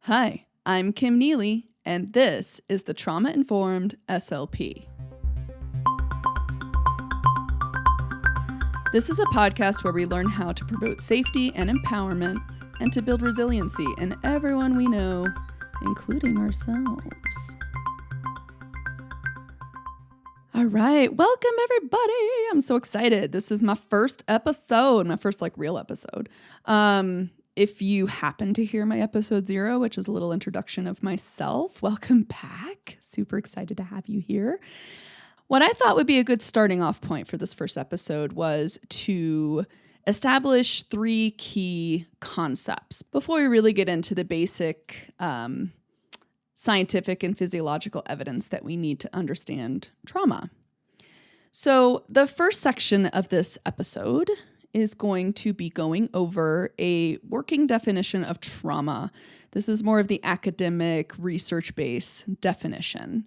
Hi, I'm Kim Neely, and this is the Trauma-Informed SLP. This is a podcast where we learn how to promote safety and empowerment and to build resiliency in everyone we know, including ourselves. All right, welcome everybody. I'm so excited. This is my first episode, my first real episode. If you happen to hear my episode 0, which is a little introduction of myself, welcome back. Super excited to have you here. What I thought would be a good starting off point for this first episode was to establish 3 key concepts before we really get into the basic scientific and physiological evidence that we need to understand trauma. So the first section of this episode is going to be going over a working definition of trauma. This is more of the academic, research-based definition.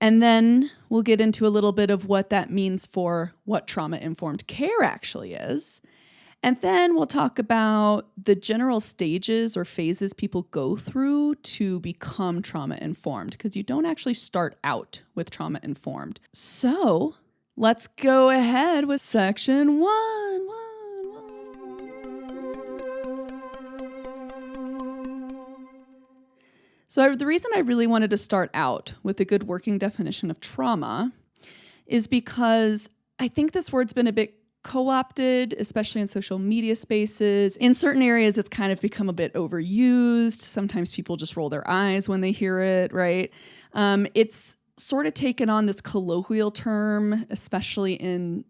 And then we'll get into a little bit of what that means for what trauma-informed care actually is. And then we'll talk about the general stages or phases people go through to become trauma-informed, because you don't actually start out with trauma-informed. So let's go ahead with section 1. So the reason I really wanted to start out with a good working definition of trauma is because I think this word's been a bit co-opted, especially in social media spaces. In certain areas, it's kind of become a bit overused. Sometimes people just roll their eyes when they hear it, right? It's sort of taken on this colloquial term, especially in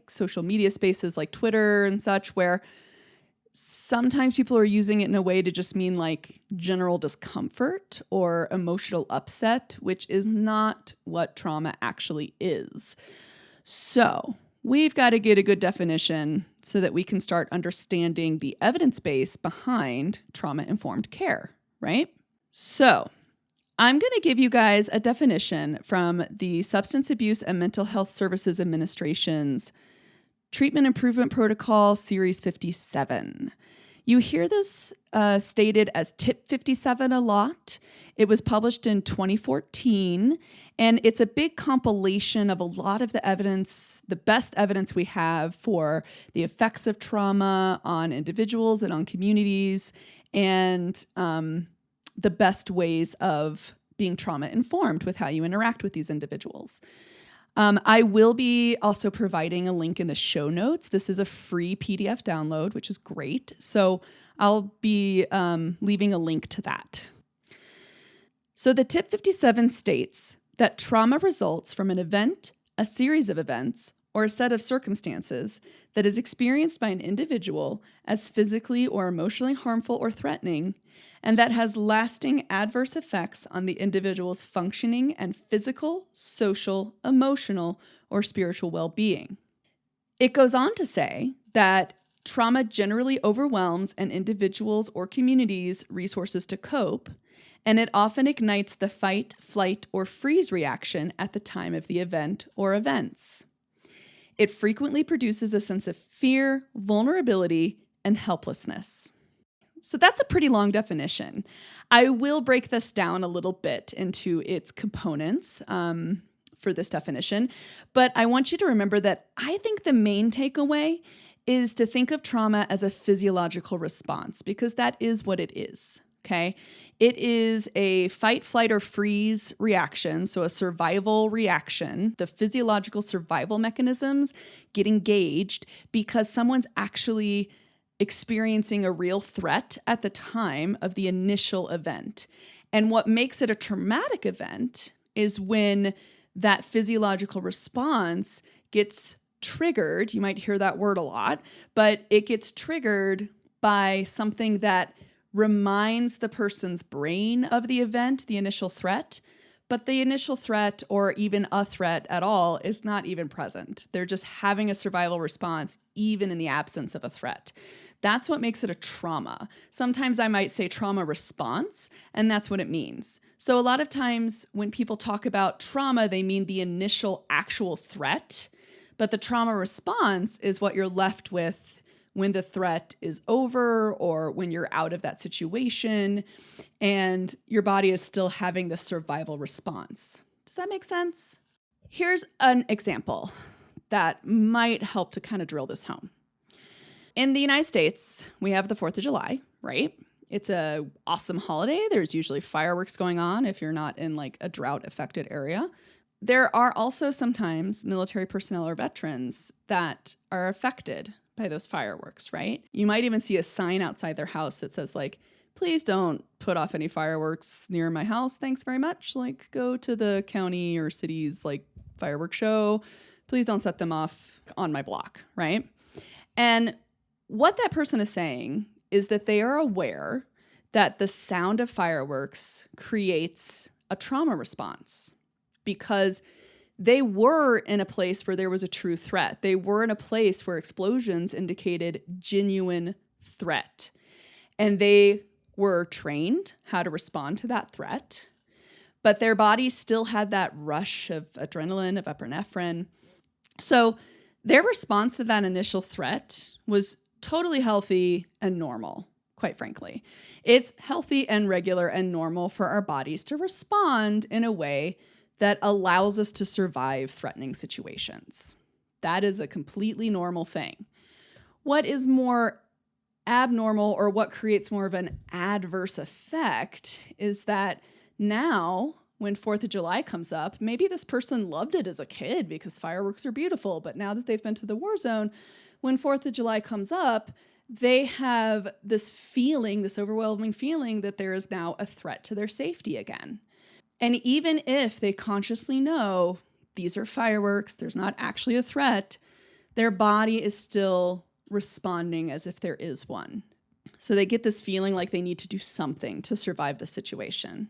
social media spaces like Twitter and such, where sometimes people are using it in a way to just mean general discomfort or emotional upset, which is not what trauma actually is. So we've got to get a good definition so that we can start understanding the evidence base behind trauma-informed care, right? So I'm going to give you guys a definition from the Substance Abuse and Mental Health Services Administration's Treatment Improvement Protocol, Series 57. You hear this stated as TIP 57 a lot. It was published in 2014, and it's a big compilation of a lot of the evidence, the best evidence we have for the effects of trauma on individuals and on communities, and the best ways of being trauma-informed with how you interact with these individuals. I will be also providing a link in the show notes. This is a free PDF download, which is great. So I'll be leaving a link to that. So the TIP 57 states that trauma results from an event, a series of events, or a set of circumstances that is experienced by an individual as physically or emotionally harmful or threatening, and that has lasting adverse effects on the individual's functioning and physical, social, emotional, or spiritual well-being. It goes on to say that trauma generally overwhelms an individual's or community's resources to cope, and it often ignites the fight, flight, or freeze reaction at the time of the event or events. It frequently produces a sense of fear, vulnerability, and helplessness. So that's a pretty long definition. I will break this down a little bit into its components for this definition, but I want you to remember that I think the main takeaway is to think of trauma as a physiological response, because that is what it is, okay? It is a fight, flight, or freeze reaction, so a survival reaction. The physiological survival mechanisms get engaged because someone's actually experiencing a real threat at the time of the initial event. And what makes it a traumatic event is when that physiological response gets triggered. You might hear that word a lot, but it gets triggered by something that reminds the person's brain of the event, the initial threat, but the initial threat or even a threat at all is not even present. They're just having a survival response even in the absence of a threat. That's what makes it a trauma. Sometimes I might say trauma response, and that's what it means. So a lot of times when people talk about trauma, they mean the initial actual threat, but the trauma response is what you're left with when the threat is over or when you're out of that situation and your body is still having the survival response. Does that make sense? Here's an example that might help to kind of drill this home. In the United States, we have the 4th of July, right? It's an awesome holiday. There's usually fireworks going on if you're not in like a drought-affected area. There are also sometimes military personnel or veterans that are affected by those fireworks, right? You might even see a sign outside their house that says like, please don't put off any fireworks near my house. Thanks very much. Like, go to the county or city's like fireworks show. Please don't set them off on my block, right? And what that person is saying is that they are aware that the sound of fireworks creates a trauma response because they were in a place where there was a true threat. They were in a place where explosions indicated genuine threat. And they were trained how to respond to that threat, but their bodies still had that rush of adrenaline, of epinephrine. So their response to that initial threat was totally healthy and normal, quite frankly. It's healthy and regular and normal for our bodies to respond in a way that allows us to survive threatening situations. That is a completely normal thing. What is more abnormal or what creates more of an adverse effect is that now when 4th of July comes up, maybe this person loved it as a kid because fireworks are beautiful, but now that they've been to the war zone, when 4th of July comes up, they have this feeling, this overwhelming feeling that there is now a threat to their safety again. And even if they consciously know these are fireworks, there's not actually a threat, their body is still responding as if there is one. So they get this feeling like they need to do something to survive the situation.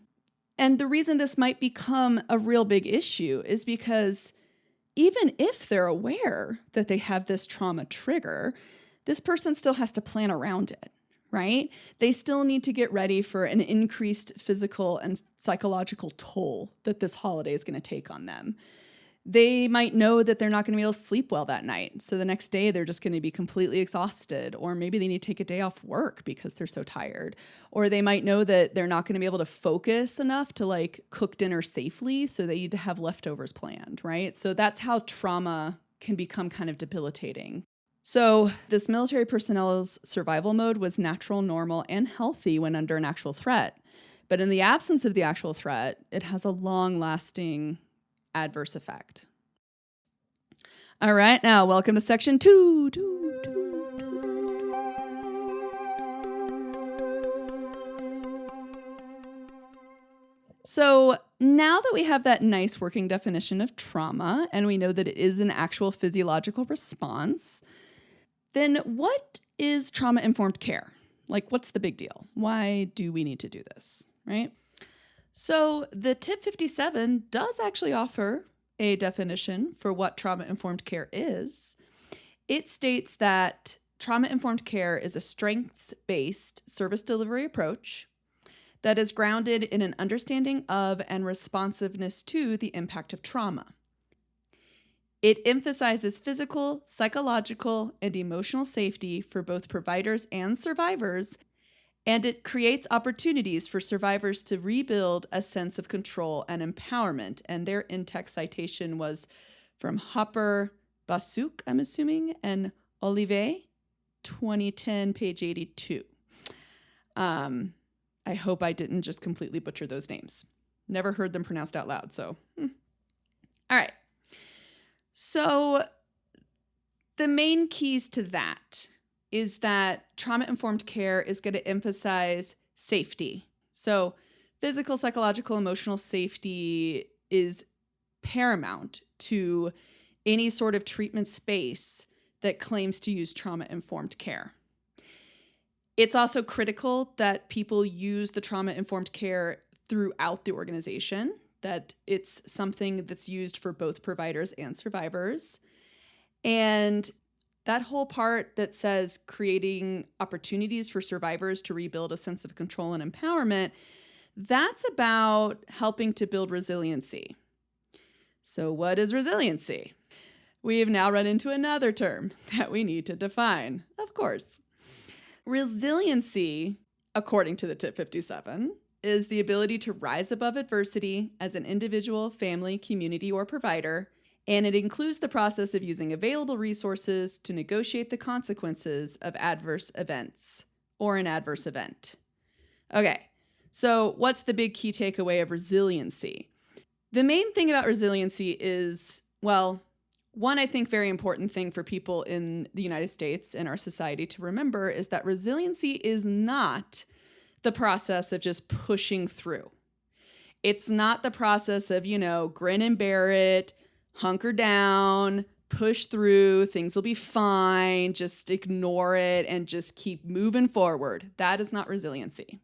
And the reason this might become a real big issue is because even if they're aware that they have this trauma trigger, this person still has to plan around it, right? They still need to get ready for an increased physical and psychological toll that this holiday is going to take on them. They might know that they're not going to be able to sleep well that night. So the next day they're just going to be completely exhausted, or maybe they need to take a day off work because they're so tired. Or they might know that they're not going to be able to focus enough to like cook dinner safely. So they need to have leftovers planned, right? So that's how trauma can become kind of debilitating. So this military personnel's survival mode was natural, normal, and healthy when under an actual threat. But in the absence of the actual threat, it has a long-lasting adverse effect. All right, now welcome to section 2. So now that we have that nice working definition of trauma, and we know that it is an actual physiological response, then what is trauma-informed care? Like, what's the big deal? Why do we need to do this, right? So the Tip 57 does actually offer a definition for what trauma-informed care is. It states that trauma-informed care is a strengths-based service delivery approach that is grounded in an understanding of and responsiveness to the impact of trauma. It emphasizes physical, psychological, and emotional safety for both providers and survivors, and it creates opportunities for survivors to rebuild a sense of control and empowerment. And their in-text citation was from Hopper, Basuk, I'm assuming, and Olivet, 2010, page 82. I hope I didn't just completely butcher those names. Never heard them pronounced out loud, so. All right. So the main keys to that is that trauma-informed care is going to emphasize safety. So physical, psychological, emotional safety is paramount to any sort of treatment space that claims to use trauma-informed care. It's also critical that people use the trauma-informed care throughout the organization, that it's something that's used for both providers and survivors. And that whole part that says creating opportunities for survivors to rebuild a sense of control and empowerment, that's about helping to build resiliency. So what is resiliency? we have now run into another term that we need to define, of course. Resiliency, according to the Tip 57, is the ability to rise above adversity as an individual, family, community, or provider, and it includes the process of using available resources to negotiate the consequences of adverse events or an adverse event. Okay, so what's the big key takeaway of resiliency? The main thing about resiliency is, well, one, I think, very important thing for people in the United States and our society to remember is that resiliency is not the process of just pushing through. It's not the process of, grin and bear it, hunker down, push through, things will be fine, just ignore it and just keep moving forward. That is not resiliency,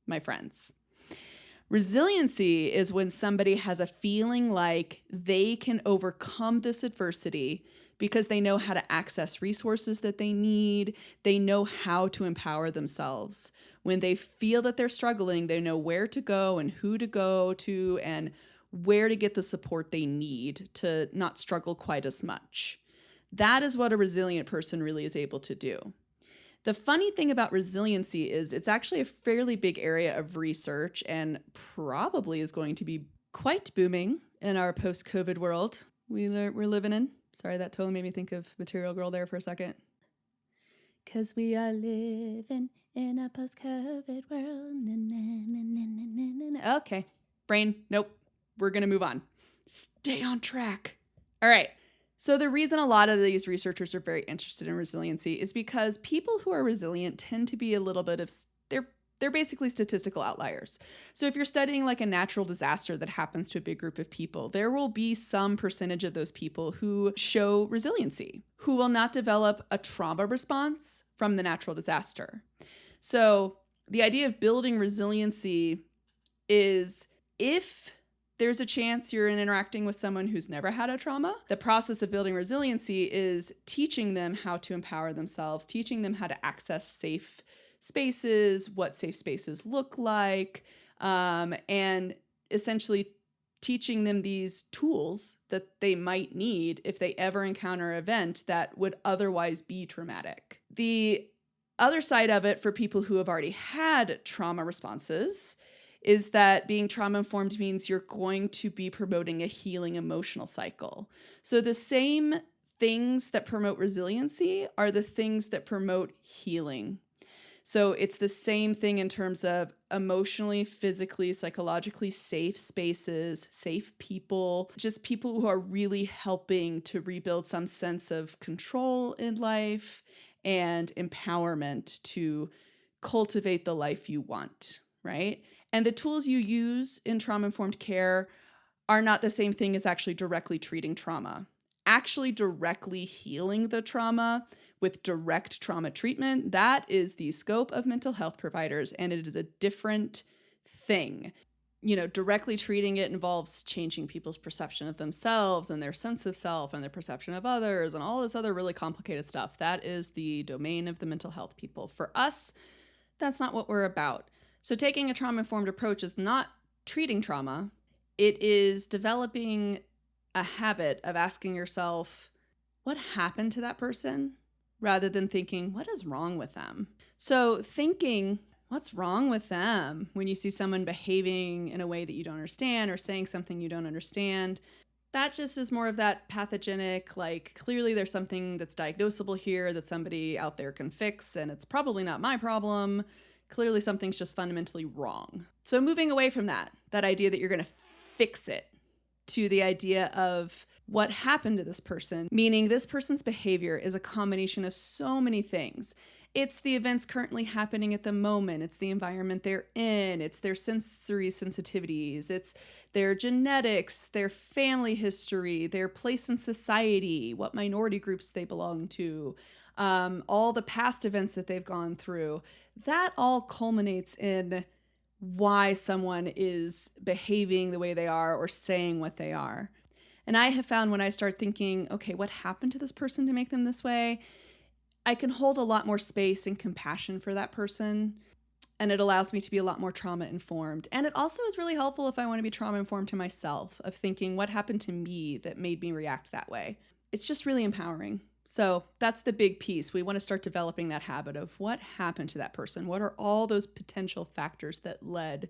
my friends. Resiliency is when somebody has a feeling like they can overcome this adversity because they know how to access resources that they need. They know how to empower themselves. When they feel that they're struggling, they know where to go and who to go to and where to get the support they need to not struggle quite as much. That is what a resilient person really is able to do. The funny thing about resiliency is it's actually a fairly big area of research and probably is going to be quite booming in our post-COVID world we're living in. Sorry, that totally made me think of Material Girl there for a second. 'Cause we are living in a post-COVID world. Na, na, na, na, na, na. Okay, brain, nope. We're going to move on. Stay on track. All right. So the reason a lot of these researchers are very interested in resiliency is because people who are resilient tend to be a little bit of, they're basically statistical outliers. So if you're studying like a natural disaster that happens to a big group of people, there will be some percentage of those people who show resiliency, who will not develop a trauma response from the natural disaster. So the idea of building resiliency is if there's a chance you're interacting with someone who's never had a trauma. The process of building resiliency is teaching them how to empower themselves, teaching them how to access safe spaces, what safe spaces look like, and essentially teaching them these tools that they might need if they ever encounter an event that would otherwise be traumatic. The other side of it for people who have already had trauma responses is that being trauma-informed means you're going to be promoting a healing emotional cycle. So the same things that promote resiliency are the things that promote healing. So it's the same thing in terms of emotionally, physically, psychologically safe spaces, safe people, just people who are really helping to rebuild some sense of control in life and empowerment to cultivate the life you want, right? And the tools you use in trauma-informed care are not the same thing as actually directly treating trauma. Actually directly healing the trauma with direct trauma treatment, that is the scope of mental health providers, and it is a different thing. Directly treating it involves changing people's perception of themselves and their sense of self and their perception of others and all this other really complicated stuff. That is the domain of the mental health people. For us, that's not what we're about. So taking a trauma-informed approach is not treating trauma. It is developing a habit of asking yourself, what happened to that person? Rather than thinking, what is wrong with them? So thinking, what's wrong with them when you see someone behaving in a way that you don't understand or saying something you don't understand, that just is more of that pathogenic, like clearly there's something that's diagnosable here that somebody out there can fix, and it's probably not my problem. Clearly something's just fundamentally wrong. So moving away from that idea that you're going to fix it, to the idea of what happened to this person, meaning this person's behavior is a combination of so many things. It's the events currently happening at the moment. It's the environment they're in. It's their sensory sensitivities. It's their genetics, their family history, their place in society, what minority groups they belong to, all the past events that they've gone through. That all culminates in why someone is behaving the way they are or saying what they are. And I have found when I start thinking, okay, what happened to this person to make them this way? I can hold a lot more space and compassion for that person. And it allows me to be a lot more trauma-informed. And it also is really helpful if I want to be trauma-informed to myself, of thinking what happened to me that made me react that way. it's just really empowering. So that's the big piece. We want to start developing that habit of what happened to that person. What are all those potential factors that led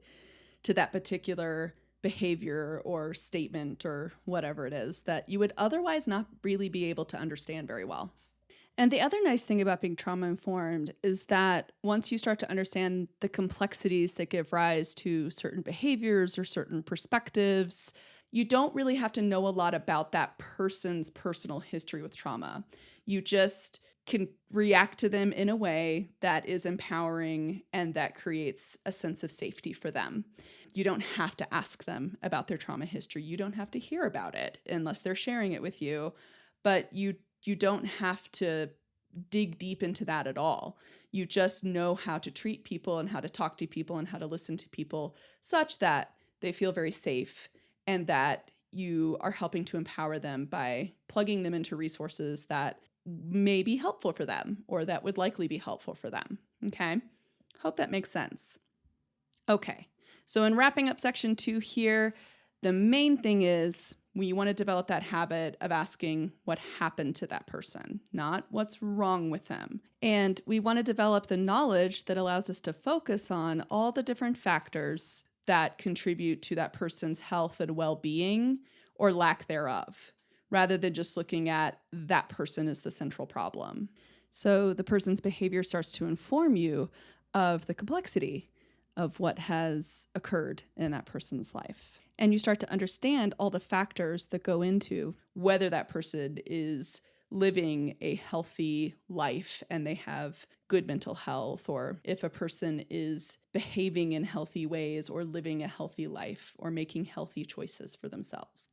to that particular behavior or statement or whatever it is that you would otherwise not really be able to understand very well. And the other nice thing about being trauma informed is that once you start to understand the complexities that give rise to certain behaviors or certain perspectives, you don't really have to know a lot about that person's personal history with trauma. You just can react to them in a way that is empowering and that creates a sense of safety for them. You don't have to ask them about their trauma history. You don't have to hear about it unless they're sharing it with you, but you don't have to dig deep into that at all. You just know how to treat people and how to talk to people and how to listen to people such that they feel very safe and that you are helping to empower them by plugging them into resources that may be helpful for them or that would likely be helpful for them. Okay? Hope that makes sense. Okay. So in wrapping up section 2 here, the main thing is we want to develop that habit of asking what happened to that person, not what's wrong with them. And we want to develop the knowledge that allows us to focus on all the different factors that contribute to that person's health and well-being or lack thereof, rather than just looking at that person as the central problem. So the person's behavior starts to inform you of the complexity of what has occurred in that person's life. And you start to understand all the factors that go into whether that person is living a healthy life and they have good mental health, or if a person is behaving in healthy ways or living a healthy life or making healthy choices for themselves.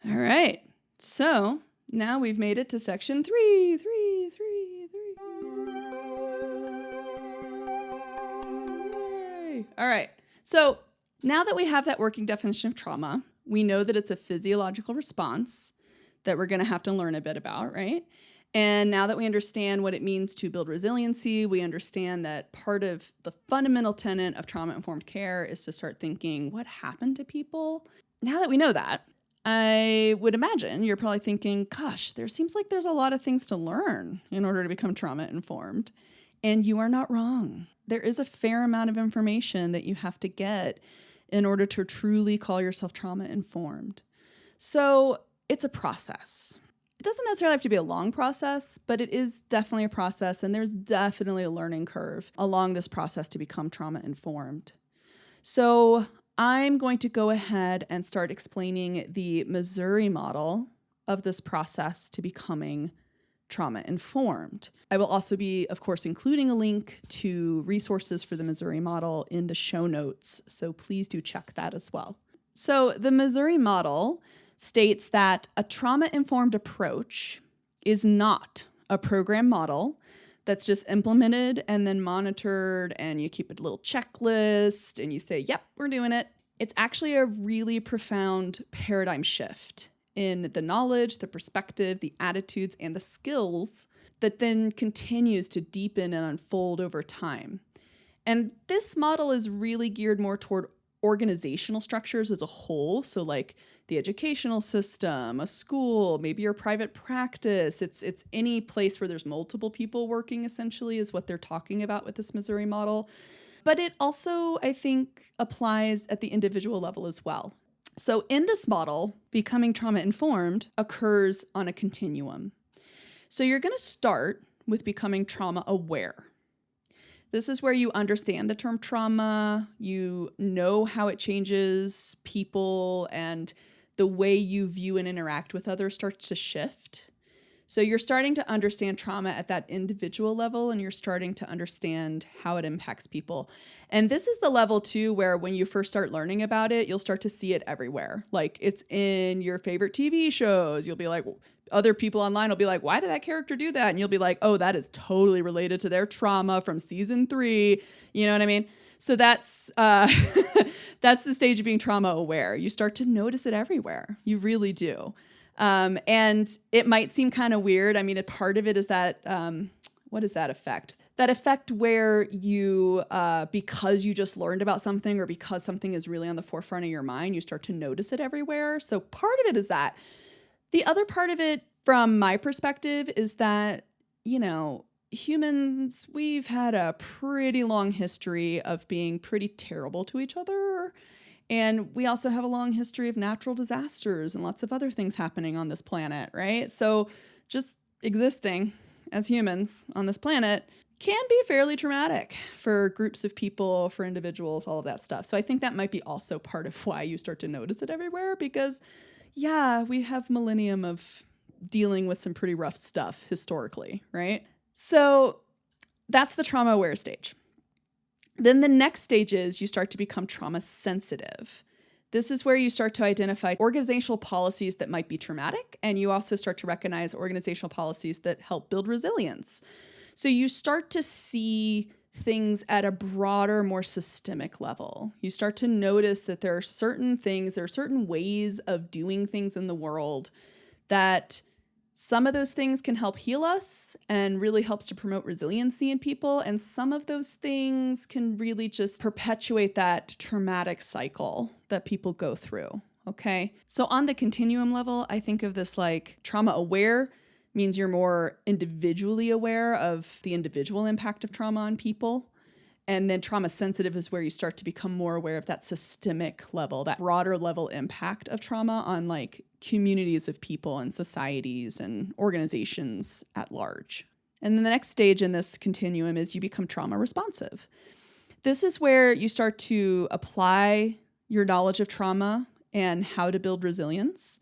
All right. So now we've made it to section 3. Yay. All right. So now that we have that working definition of trauma, we know that it's a physiological response that we're going to have to learn a bit about, right? And now that we understand what it means to build resiliency, we understand that part of the fundamental tenet of trauma-informed care is to start thinking, what happened to people? Now that we know that, I would imagine you're probably thinking, gosh, there seems like there's a lot of things to learn in order to become trauma-informed. And you are not wrong. There is a fair amount of information that you have to get in order to truly call yourself trauma-informed. So it's a process. It doesn't necessarily have to be a long process, but it is definitely a process, and there's definitely a learning curve along this process to become trauma-informed. So I'm going to go ahead and start explaining the Missouri model of this process to becoming trauma-informed. I will also be, of course, including a link to resources for the Missouri model in the show notes, so please do check that as well. So the Missouri model states that a trauma-informed approach is not a program model that's just implemented and then monitored, and you keep a little checklist and you say, yep, we're doing it. It's actually a really profound paradigm shift in the knowledge, the perspective, the attitudes, and the skills that then continues to deepen and unfold over time. And this model is really geared more toward organizational structures as a whole. So like the educational system, a school, maybe your private practice. It's any place where there's multiple people working, essentially, is what they're talking about with this Missouri model. But it also, I think, applies at the individual level as well. So in this model, becoming trauma-informed occurs on a continuum. So you're going to start with becoming trauma-aware. This is where you understand the term trauma, you know how it changes people, and the way you view and interact with others starts to shift. So you're starting to understand trauma at that individual level, and you're starting to understand how it impacts people. And this is the level too where when you first start learning about it, you'll start to see it everywhere. Like it's in your favorite TV shows. You'll be like, other people online will be like, why did that character do that? And you'll be like, oh, that is totally related to their trauma from season 3. You know what I mean? So that's that's the stage of being trauma aware. You start to notice it everywhere. You really do. And it might seem kind of weird. I mean, a part of it is that, what is that effect? That effect where you, because you just learned about something or because something is really on the forefront of your mind, you start to notice it everywhere. So part of it is that. The other part of it, from my perspective is that, humans, we've had a pretty long history of being pretty terrible to each other. And we also have a long history of natural disasters and lots of other things happening on this planet, right? So just existing as humans on this planet can be fairly traumatic for groups of people, for individuals, all of that stuff. So I think that might be also part of why you start to notice it everywhere, because we have millennium of dealing with some pretty rough stuff historically, right? So that's the trauma aware stage. Then the next stage is you start to become trauma sensitive. This is where you start to identify organizational policies that might be traumatic, and you also start to recognize organizational policies that help build resilience. So you start to see things at a broader, more systemic level. You start to notice that there are certain ways of doing things in the world that some of those things can help heal us and really helps to promote resiliency in people. And some of those things can really just perpetuate that traumatic cycle that people go through. Okay. So on the continuum level, I think of this like trauma aware means you're more individually aware of the individual impact of trauma on people. And then trauma sensitive is where you start to become more aware of that systemic level, that broader level impact of trauma on like communities of people and societies and organizations at large. And then the next stage in this continuum is you become trauma responsive. This is where you start to apply your knowledge of trauma and how to build resilience.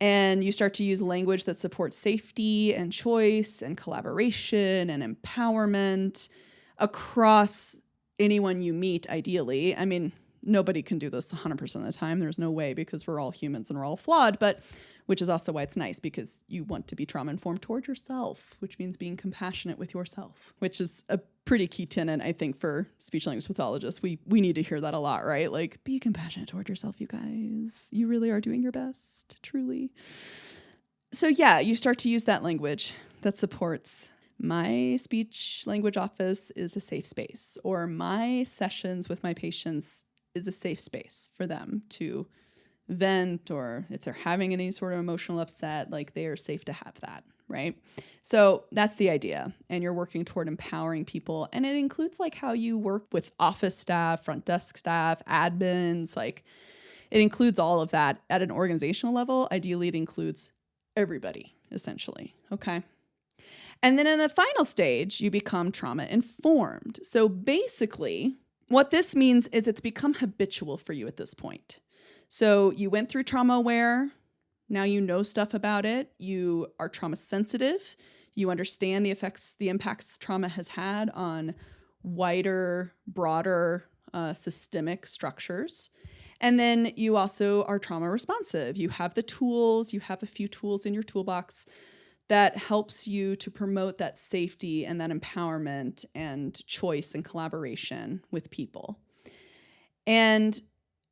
And you start to use language that supports safety and choice and collaboration and empowerment across anyone you meet, ideally. I mean, nobody can do this 100% of the time. There's no way, because we're all humans and we're all flawed, but which is also why it's nice, because you want to be trauma-informed toward yourself, which means being compassionate with yourself, which is a pretty key tenet, I think, for speech-language pathologists. We need to hear that a lot, right? Like, be compassionate toward yourself, you guys. You really are doing your best, truly. So you start to use that language that supports my speech language office is a safe space, or my sessions with my patients is a safe space for them to vent, or if they're having any sort of emotional upset, like they are safe to have that, right? So that's the idea. And you're working toward empowering people. And it includes like how you work with office staff, front desk staff, admins, like it includes all of that at an organizational level. Ideally, it includes everybody, essentially, okay? And then in the final stage, you become trauma-informed. So basically, what this means is it's become habitual for you at this point. So you went through trauma-aware. Now you know stuff about it. You are trauma-sensitive. You understand the impacts trauma has had on wider, broader, systemic structures. And then you also are trauma-responsive. You have the tools. You have a few tools in your toolbox that helps you to promote that safety and that empowerment and choice and collaboration with people. And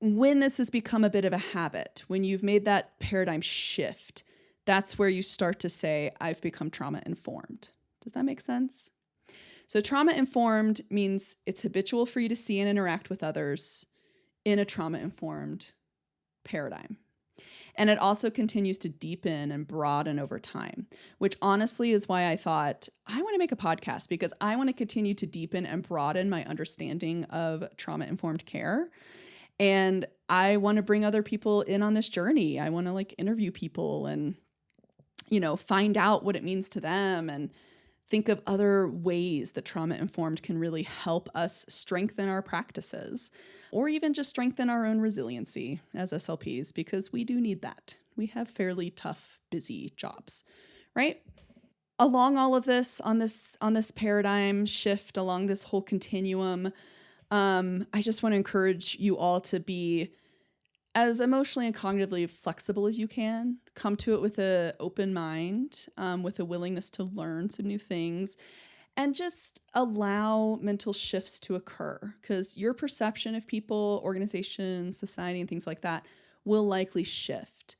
when this has become a bit of a habit, when you've made that paradigm shift, that's where you start to say, I've become trauma-informed. Does that make sense? So trauma-informed means it's habitual for you to see and interact with others in a trauma-informed paradigm. And it also continues to deepen and broaden over time, which honestly is why I thought I want to make a podcast, because I want to continue to deepen and broaden my understanding of trauma-informed care. And I want to bring other people in on this journey. I want to like interview people and, find out what it means to them and think of other ways that trauma-informed can really help us strengthen our practices, or even just strengthen our own resiliency as SLPs, because we do need that. We have fairly tough, busy jobs, right? Along all of this, on this paradigm shift, along this whole continuum, I just want to encourage you all to be as emotionally and cognitively flexible as you can. Come to it with an open mind, with a willingness to learn some new things, and just allow mental shifts to occur, because your perception of people, organizations, society, and things like that will likely shift.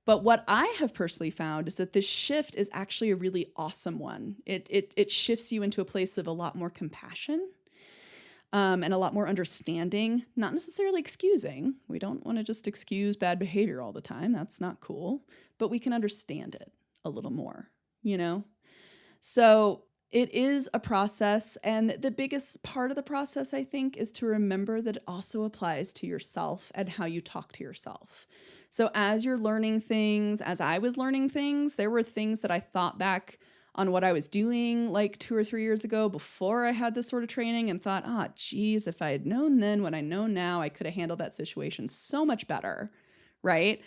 But what I have personally found is that this shift is actually a really awesome one. It shifts you into a place of a lot more compassion, and a lot more understanding, not necessarily excusing. We don't want to just excuse bad behavior all the time. That's not cool. But we can understand it a little more, So it is a process. And the biggest part of the process, I think, is to remember that it also applies to yourself and how you talk to yourself. So as you're learning things, as I was learning things, there were things that I thought back on what I was doing like 2 or 3 years ago before I had this sort of training and thought, geez, if I had known then what I know now, I could have handled that situation so much better, right?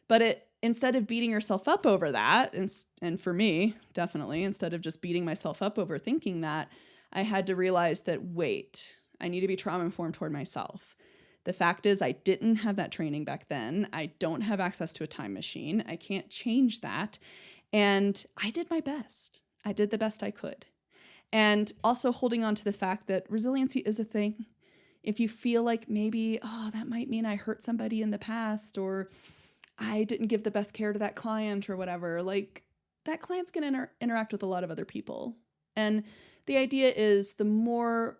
But instead of beating yourself up over that, and for me, definitely, instead of just beating myself up over thinking that, I had to realize that, wait, I need to be trauma-informed toward myself. The fact is, I didn't have that training back then. I don't have access to a time machine. I can't change that. And I did my best. I did the best I could. And also holding on to the fact that resiliency is a thing. If you feel like maybe, that might mean I hurt somebody in the past, or I didn't give the best care to that client or whatever, like that client's going to interact with a lot of other people. And the idea is the more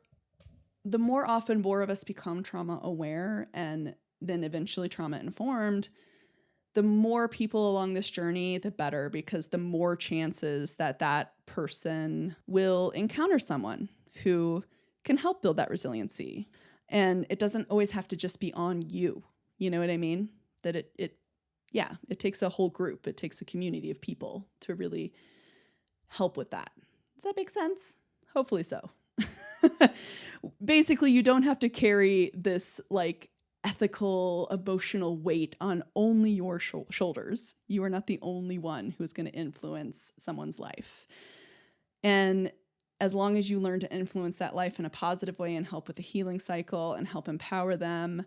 often more of us become trauma aware and then eventually trauma informed, the more people along this journey, the better, because the more chances that person will encounter someone who can help build that resiliency. And it doesn't always have to just be on you. You know what I mean? That it takes a whole group. It takes a community of people to really help with that. Does that make sense? Hopefully so. Basically, you don't have to carry this like ethical, emotional weight on only your shoulders. You are not the only one who's going to influence someone's life. And as long as you learn to influence that life in a positive way and help with the healing cycle and help empower them,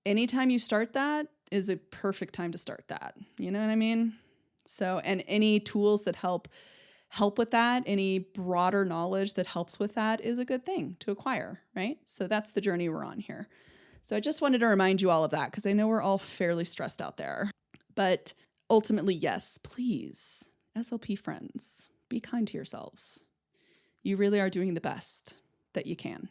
anytime you start that is a perfect time to start that. You know what I mean? So, and any tools that help with that, any broader knowledge that helps with that is a good thing to acquire, right? So that's the journey we're on here. So I just wanted to remind you all of that because I know we're all fairly stressed out there. But ultimately, yes, please, SLP friends, be kind to yourselves. You really are doing the best that you can.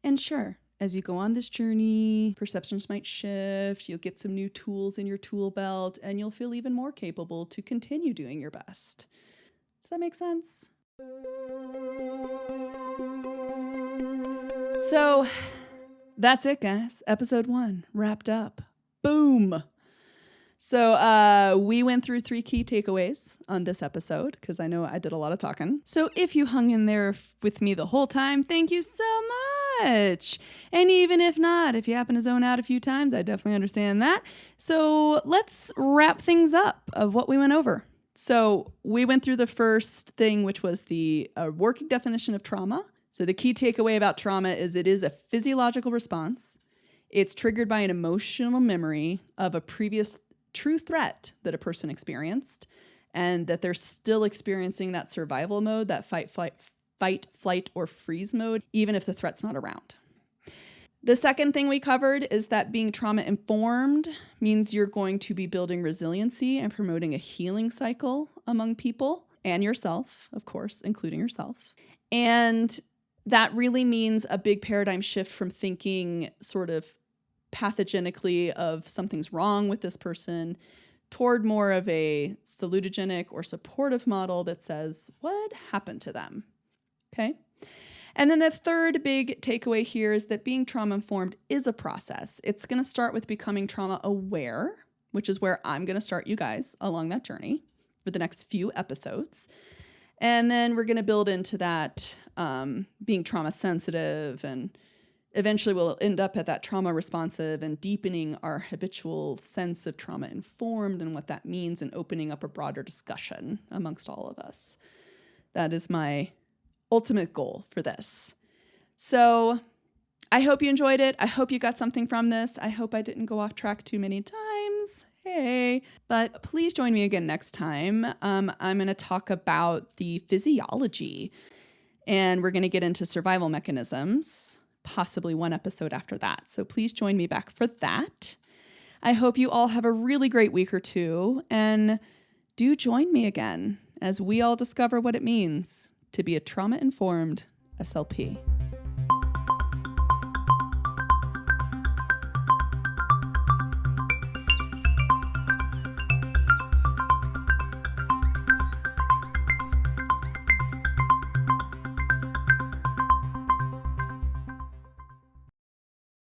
And sure, as you go on this journey, perceptions might shift, you'll get some new tools in your tool belt, and you'll feel even more capable to continue doing your best. Does that make sense? So that's it, guys. Episode 1 wrapped up. Boom. So we went through 3 key takeaways on this episode because I know I did a lot of talking. So if you hung in there with me the whole time, thank you so much. And even if not, if you happen to zone out a few times, I definitely understand that. So let's wrap things up of what we went over. So we went through the first thing, which was the working definition of trauma. So the key takeaway about trauma is it is a physiological response. It's triggered by an emotional memory of a previous true threat that a person experienced, and that they're still experiencing that survival mode, that fight, flight, or freeze mode, even if the threat's not around. The second thing we covered is that being trauma-informed means you're going to be building resiliency and promoting a healing cycle among people and yourself, of course, including yourself. And that really means a big paradigm shift from thinking sort of pathogenically of something's wrong with this person toward more of a salutogenic or supportive model that says, what happened to them? Okay. And then the third big takeaway here is that being trauma-informed is a process. It's going to start with becoming trauma-aware, which is where I'm going to start you guys along that journey for the next few episodes. And then we're going to build into that being trauma-sensitive, and eventually we'll end up at that trauma-responsive and deepening our habitual sense of trauma-informed and what that means, and opening up a broader discussion amongst all of us. That is my ultimate goal for this. So I hope you enjoyed it. I hope you got something from this. I hope I didn't go off track too many times. Hey, but please join me again next time. I'm going to talk about the physiology, and we're going to get into survival mechanisms, possibly one episode after that. So please join me back for that. I hope you all have a really great week or two, and do join me again as we all discover what it means to be a trauma-informed SLP.